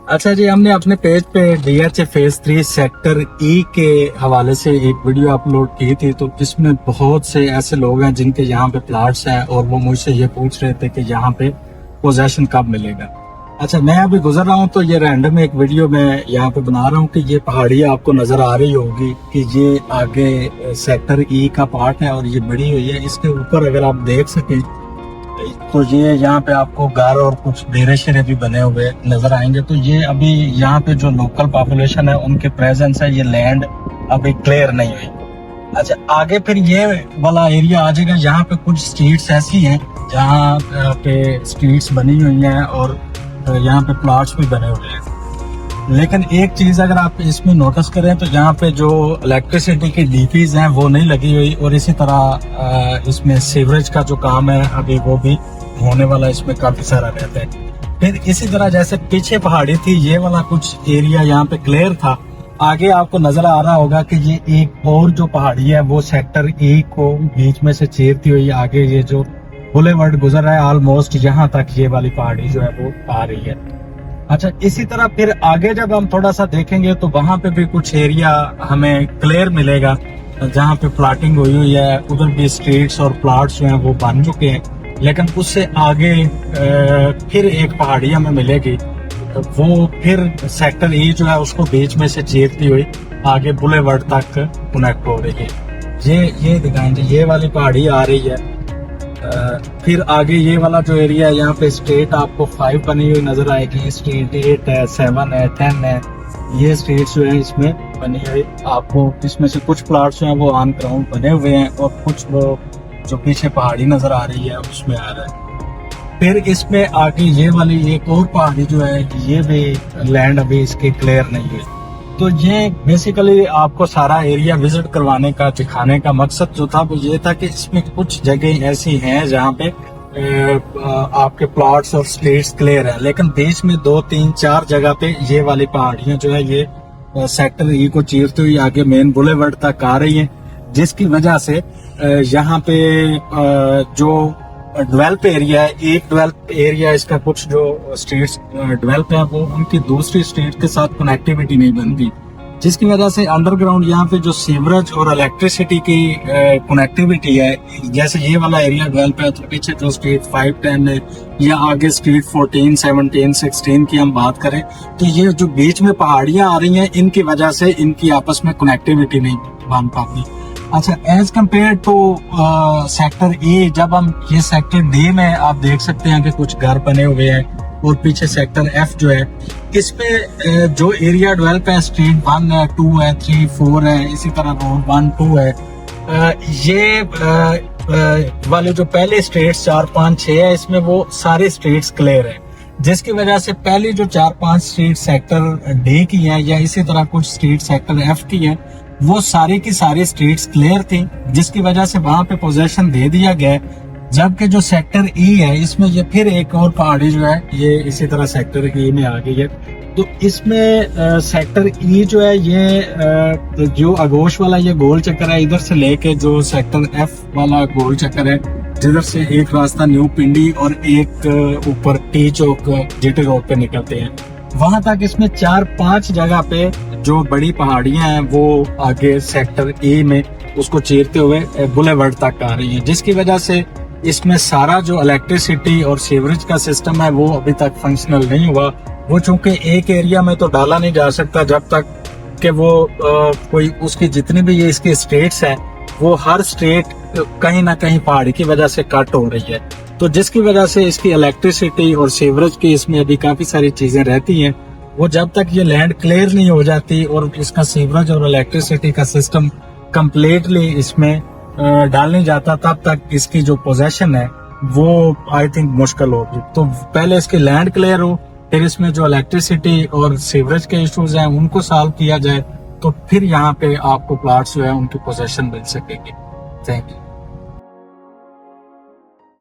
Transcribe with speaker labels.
Speaker 1: अच्छा जी, हमने अपने पेज पे DH फेज 3 सेक्टर ई के हवाले से एक वीडियो अपलोड की थी। तो इसमें बहुत से ऐसे लोग हैं जिनके यहाँ पे प्लाट्स हैं और वो मुझसे ये पूछ रहे थे कि यहाँ पे पोजेशन कब मिलेगा। अच्छा, मैं अभी गुजर रहा हूँ तो ये रैंडम एक वीडियो मैं यहाँ पे बना रहा हूँ कि ये पहाड़ी आपको नजर आ रही होगी कि ये आगे सेक्टर ई का पार्ट है और ये बड़ी हुई है। इसके ऊपर अगर आप देख सकें तो ये यहाँ पे आपको घर और कुछ डेरे शेरे भी बने हुए नजर आएंगे। तो ये अभी यहाँ पे जो लोकल पॉपुलेशन है उनके प्रेजेंस है, ये लैंड अभी क्लियर नहीं हुई। अच्छा, आगे फिर ये वाला एरिया आ जाएगा। यहाँ पे कुछ स्ट्रीट्स ऐसी हैं जहाँ पे स्ट्रीट्स बनी हुई हैं और यहाँ पे प्लॉट्स भी बने हुए हैं। लेकिन एक चीज अगर आप इसमें नोटिस करें तो यहाँ पे जो इलेक्ट्रिसिटी की डीपीज हैं वो नहीं लगी हुई और इसी तरह इसमें सीवरेज का जो काम है अभी वो भी होने वाला, इसमें काफी सारा रहता है। फिर इसी तरह जैसे पीछे पहाड़ी थी, ये वाला कुछ एरिया यहाँ पे क्लियर था। आगे आपको नजर आ रहा होगा कि ये एक और जो पहाड़ी है वो सेक्टर ए को बीच में से चीरती हुई आगे ये जो बुलेवर्ड गुजर रहा है ऑलमोस्ट यहाँ तक ये वाली पहाड़ी जो है वो आ रही है। अच्छा, इसी तरह फिर आगे जब हम थोड़ा सा देखेंगे तो वहां पे भी कुछ एरिया हमें क्लियर मिलेगा जहाँ पे प्लाटिंग हुई है। उधर भी स्ट्रीट्स और प्लॉट्स जो हैं वो बन चुके हैं। लेकिन उससे आगे फिर एक पहाड़ी हमें मिलेगी, वो फिर सेक्टर ई जो है उसको बीच में से चीरती हुई आगे बुलेवर्ड तक कनेक्ट हो रही है। ये दिखाएंगे, ये वाली पहाड़ी आ रही है। फिर आगे ये वाला जो एरिया है यहाँ पे स्ट्रीट आपको 5 बनी हुई नजर आएगी। स्ट्रीट 8 है, 7 है, 10 है। ये स्ट्रीट जो है इसमें बनी हुई आपको, इसमें से कुछ प्लॉट्स जो है वो ऑन ग्राउंड बने हुए हैं और कुछ वो जो पीछे पहाड़ी नजर आ रही है उसमें आ रहा है। फिर इसमें आगे ये वाली एक और पहाड़ी जो है ये भी लैंड अभी इसकी क्लियर नहीं है। तो ये बेसिकली आपको सारा एरिया विजिट करवाने का, दिखाने का मकसद जो था वो ये था कि इसमें कुछ जगह ऐसी हैं जहाँ पे आपके प्लॉट्स और स्ट्रीट्स क्लियर है, लेकिन बीच में 2, 3, 4 जगह पे ये वाली पहाड़ियां जो है ये सेक्टर ई को चीरते हुए आगे मेन बुलेवर्ड तक आ रही हैं, जिसकी वजह से यहाँ पे जो डेवलप एरिया है, एक डेवलप एरिया इसका कुछ जो स्टेट्स डेवलप है वो उनकी दूसरी स्टेट के साथ कनेक्टिविटी नहीं बनती, जिसकी वजह से अंडरग्राउंड यहाँ पे जो सीवरेज और इलेक्ट्रिसिटी की कनेक्टिविटी है, जैसे ये वाला एरिया डेवलप है तो पीछे जो स्ट्रीट 5, 10 है या आगे स्ट्रीट 14, 17, 16 की हम बात करें तो ये जो बीच में पहाड़ियां आ रही हैं इनकी वजह से इनकी आपस में कनेक्टिविटी नहीं बन पाती। अच्छा, as compare to sector A, जब हम ये सेक्टर डी में आप देख सकते हैं कि कुछ घर बने हुए हैं और पीछे सेक्टर एफ जो है इसमें जो एरिया डेवलप है स्ट्रीट 1 है, 2 है, 3, 4 है, इसी तरह रोड 1, 2 है। ये वाले जो पहले स्ट्रीट्स 4, 5, 6 है इसमें वो सारे स्ट्रीट्स क्लियर है, जिसकी वजह से पहली जो 4-5 स्ट्रीट सेक्टर डी की है या इसी तरह कुछ स्ट्रीट सेक्टर एफ की है वो सारी की सारी स्ट्रीट्स क्लियर थी, जिसकी वजह से वहां पे पोजीशन दे दिया गया। जबकि जो सेक्टर ई है इसमें ये फिर एक और पहाड़ी जो है ये इसी तरह सेक्टर ई में आ गई है। तो इसमें सेक्टर ई जो है ये जो आगोश वाला ये गोल चक्कर है इधर से लेके जो सेक्टर एफ वाला गोल चक्कर है जिधर से एक रास्ता न्यू पिंडी और एक ऊपर टी चौक जीटी रोड पे निकलते हैं, वहां तक इसमें 4-5 जगह पे जो बड़ी पहाड़ियां हैं वो आगे सेक्टर ए में उसको चीरते हुए बुलेवर्ड तक आ रही हैं, जिसकी वजह से इसमें सारा जो इलेक्ट्रिसिटी और सीवरेज का सिस्टम है वो अभी तक फंक्शनल नहीं हुआ। वो चूंकि एक एरिया में तो डाला नहीं जा सकता जब तक कि वो कोई उसकी जितनी भी ये इसकी स्टेट्स हैं वो हर स्टेट कहीं ना कहीं पहाड़ी की वजह से कट हो रही है, तो जिसकी वजह से इसकी इलेक्ट्रिसिटी और सीवरेज की इसमें अभी काफी सारी चीजें रहती हैं। वो जब तक ये लैंड क्लियर नहीं हो जाती और इसका सीवरेज और इलेक्ट्रिसिटी का सिस्टम कम्प्लीटली इसमें डाल नहीं जाता तब तक इसकी जो पोजेशन है वो आई थिंक मुश्किल होगी। तो पहले इसकी लैंड क्लियर हो, फिर इसमें जो इलेक्ट्रिसिटी और सीवरेज के इश्यूज हैं उनको सॉल्व किया जाए तो फिर यहाँ पे आपको प्लॉट्स जो है उनकी पोजेशन मिल सकेगी। Thank you.